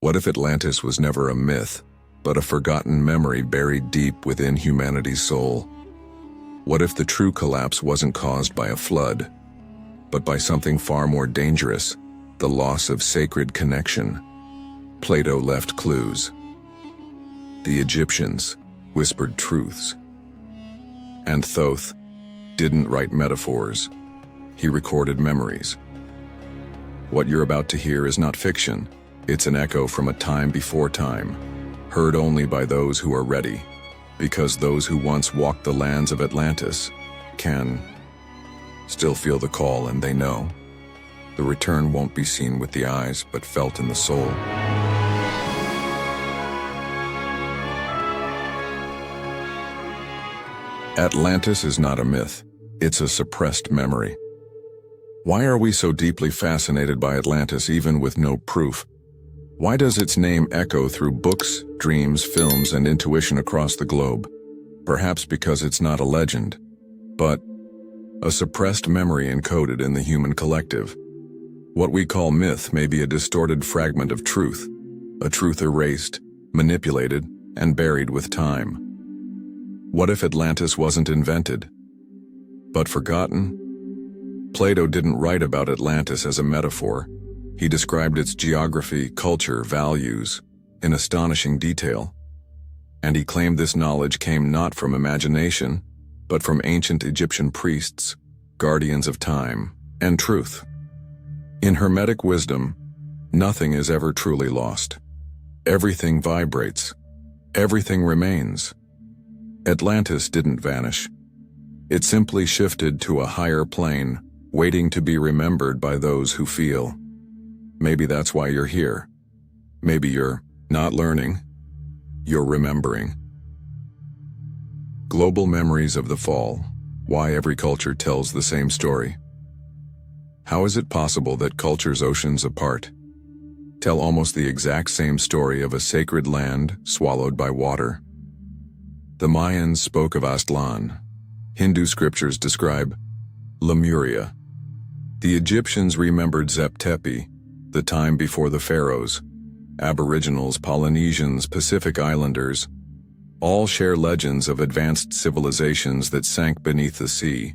What if Atlantis was never a myth, but a forgotten memory buried deep within humanity's soul? What if the true collapse wasn't caused by a flood, but by something far more dangerous, the loss of sacred connection? Plato left clues. The Egyptians whispered truths. And Thoth didn't write metaphors. He recorded memories. What you're about to hear is not fiction. It's an echo from a time before time, heard only by those who are ready, because those who once walked the lands of Atlantis can still feel the call, and they know the return won't be seen with the eyes, but felt in the soul. Atlantis is not a myth. It's a suppressed memory. Why are we so deeply fascinated by Atlantis even with no proof? Why does its name echo through books, dreams, films, and intuition across the globe? Perhaps because it's not a legend, but a suppressed memory encoded in the human collective. What we call myth may be a distorted fragment of truth, a truth erased, manipulated, and buried with time. What if Atlantis wasn't invented, but forgotten? Plato didn't write about Atlantis as a metaphor. He described its geography, culture, values in astonishing detail. And he claimed this knowledge came not from imagination, but from ancient Egyptian priests, guardians of time and truth. In Hermetic Wisdom, nothing is ever truly lost. Everything vibrates. Everything remains. Atlantis didn't vanish. It simply shifted to a higher plane, waiting to be remembered by those who feel. Maybe that's why you're here. Maybe you're not learning, you're remembering. Global memories of the fall. Why every culture tells the same story. How is it possible that cultures oceans apart tell almost the exact same story of a sacred land swallowed by water? The Mayans spoke of Aztlan. Hindu scriptures describe Lemuria. The Egyptians remembered Zep-Tepi, the time before the pharaohs. Aboriginals, Polynesians, Pacific Islanders, all share legends of advanced civilizations that sank beneath the sea.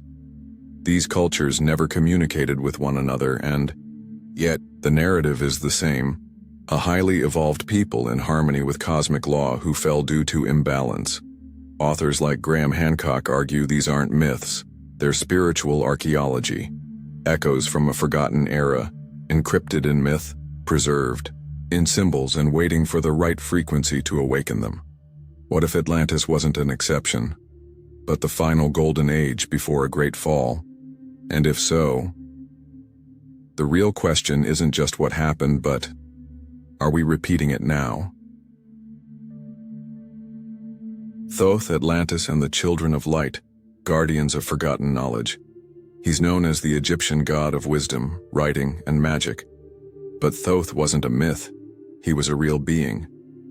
These cultures never communicated with one another, and yet the narrative is the same. A highly evolved people in harmony with cosmic law who fell due to imbalance. Authors like Graham Hancock argue these aren't myths, they're spiritual archaeology, echoes from a forgotten era, encrypted in myth, preserved in symbols and waiting for the right frequency to awaken them. What if Atlantis wasn't an exception, but the final golden age before a great fall? And if so, the real question isn't just what happened, but are we repeating it now? Thoth, Atlantis, and the children of light, guardians of forgotten knowledge. He's known as the Egyptian god of wisdom, writing, and magic. But Thoth wasn't a myth. He was a real being,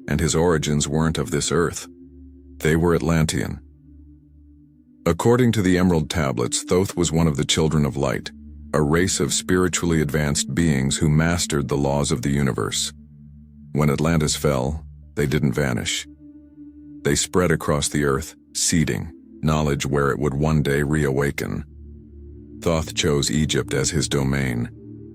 and his origins weren't of this earth. They were Atlantean. According to the Emerald Tablets, Thoth was one of the children of light, a race of spiritually advanced beings who mastered the laws of the universe. When Atlantis fell, they didn't vanish. They spread across the earth, seeding knowledge where it would one day reawaken. Thoth chose Egypt as his domain.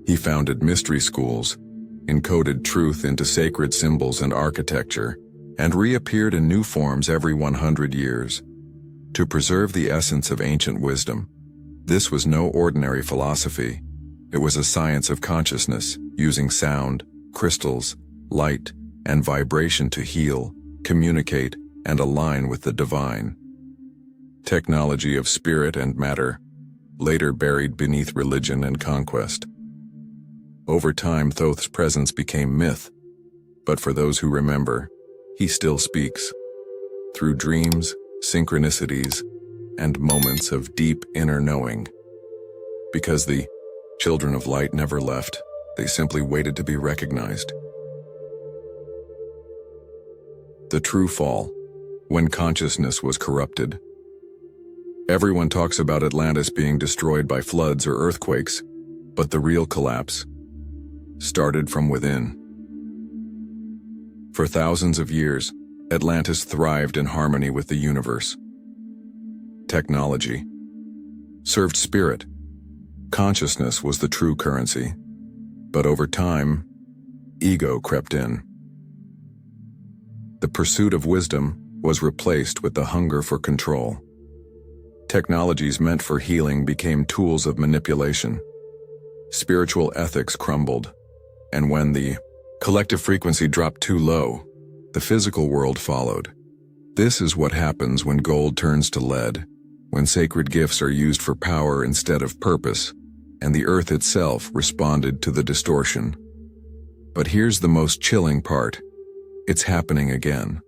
He founded mystery schools, encoded truth into sacred symbols and architecture, and reappeared in new forms every 100 years. To preserve the essence of ancient wisdom, this was no ordinary philosophy. It was a science of consciousness, using sound, crystals, light, and vibration to heal, communicate, and align with the divine. Technology of spirit and matter, later buried beneath religion and conquest. Over time, Thoth's presence became myth, but for those who remember, he still speaks. Through dreams, synchronicities, and moments of deep inner knowing. Because the children of light never left, they simply waited to be recognized. The true fall, when consciousness was corrupted. Everyone talks about Atlantis being destroyed by floods or earthquakes, but the real collapse started from within. For thousands of years, Atlantis thrived in harmony with the universe. Technology served spirit. Consciousness was the true currency. But over time, ego crept in. The pursuit of wisdom was replaced with the hunger for control. Technologies meant for healing became tools of manipulation. Spiritual ethics crumbled, and when the collective frequency dropped too low, the physical world followed. This is what happens when gold turns to lead, when sacred gifts are used for power instead of purpose, and the earth itself responded to the distortion. But here's the most chilling part. It's happening again.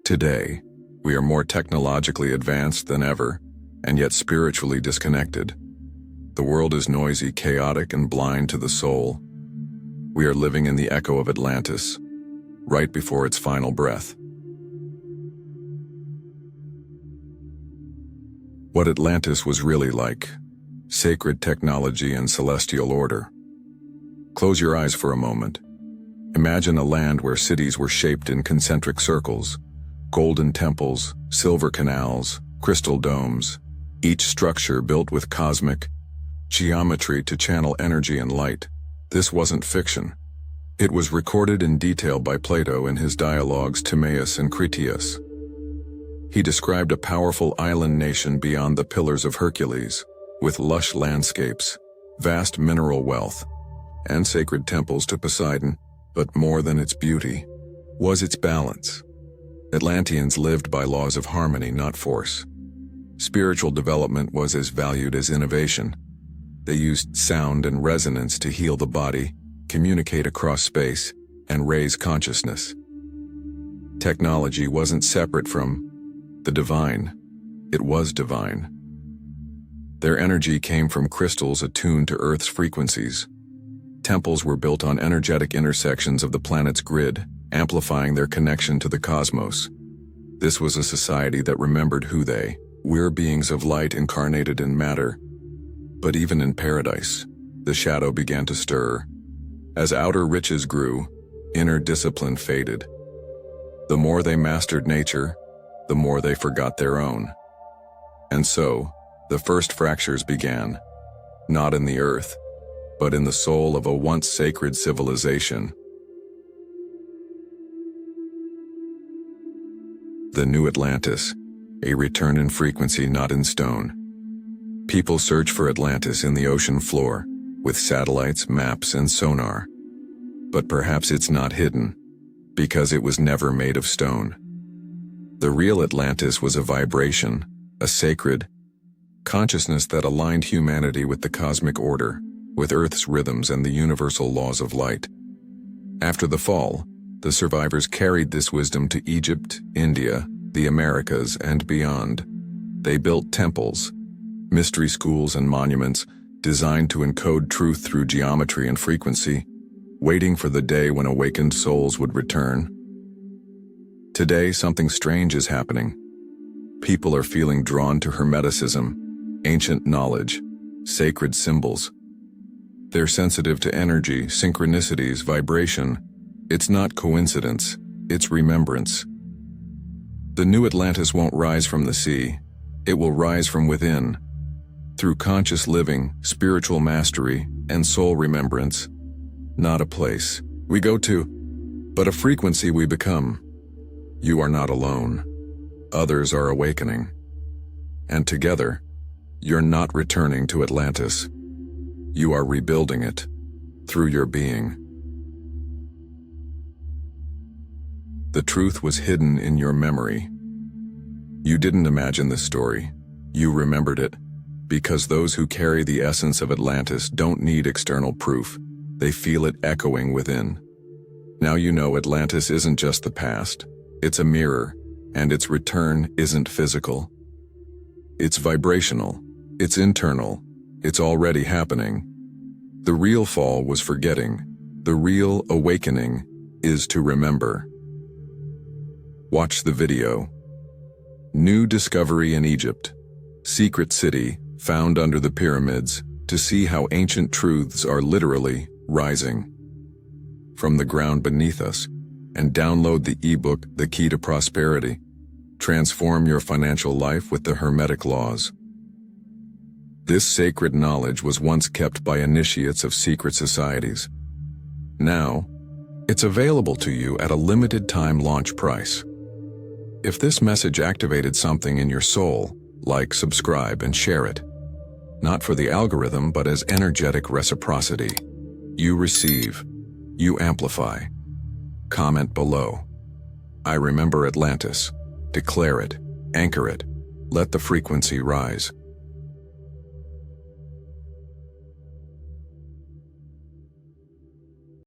Today, we are more technologically advanced than ever, and yet spiritually disconnected. The world is noisy, chaotic, and blind to the soul. We are living in the echo of Atlantis, right before its final breath. What Atlantis was really like: sacred technology and celestial order. Close your eyes for a moment. Imagine a land where cities were shaped in concentric circles, golden temples, silver canals, crystal domes, each structure built with cosmic geometry to channel energy and light. This wasn't fiction. It was recorded in detail by Plato in his dialogues Timaeus and Critias. He described a powerful island nation beyond the Pillars of Hercules, with lush landscapes, vast mineral wealth, and sacred temples to Poseidon. But more than its beauty was its balance. Atlanteans lived by laws of harmony, not force. Spiritual development was as valued as innovation. They used sound and resonance to heal the body, communicate across space, and raise consciousness. Technology wasn't separate from the divine. It was divine. Their energy came from crystals attuned to Earth's frequencies. Temples were built on energetic intersections of the planet's grid, amplifying their connection to the cosmos. This was a society that remembered who they were, beings of light incarnated in matter. But even in paradise, the shadow began to stir. As outer riches grew, inner discipline faded. The more they mastered nature, the more they forgot their own. And so, the first fractures began, not in the earth, but in the soul of a once sacred civilization. The New Atlantis, a return in frequency, not in stone. People search for Atlantis in the ocean floor, with satellites, maps, and sonar. But perhaps it's not hidden, because it was never made of stone. The real Atlantis was a vibration, a sacred consciousness that aligned humanity with the cosmic order, with Earth's rhythms and the universal laws of light. After the fall, the survivors carried this wisdom to Egypt, India, the Americas, and beyond. They built temples, mystery schools, and monuments designed to encode truth through geometry and frequency, waiting for the day when awakened souls would return. Today, something strange is happening. People are feeling drawn to Hermeticism, ancient knowledge, sacred symbols. They're sensitive to energy, synchronicities, vibration. It's not coincidence, it's remembrance. The New Atlantis won't rise from the sea. It will rise from within, through conscious living, spiritual mastery, and soul remembrance. Not a place we go to, but a frequency we become. You are not alone. Others are awakening. And together, you're not returning to Atlantis. You are rebuilding it through your being. The truth was hidden in your memory. You didn't imagine this story. You remembered it, because those who carry the essence of Atlantis don't need external proof. They feel it echoing within. Now you know Atlantis isn't just the past. It's a mirror, and its return isn't physical. It's vibrational. It's internal. It's already happening. The real fall was forgetting. The real awakening is to remember. Watch the video. New discovery in Egypt. Secret city found under the pyramids, to see how ancient truths are literally rising. from the ground beneath us and download the ebook, The Key to Prosperity. Transform your financial life with the Hermetic laws. This sacred knowledge was once kept by initiates of secret societies. Now, it's available to you at a limited time launch price. If this message activated something in your soul, like, subscribe, and share it. Not for the algorithm, but as energetic reciprocity. You receive. You amplify. Comment below. I remember Atlantis. Declare it. Anchor it. Let the frequency rise.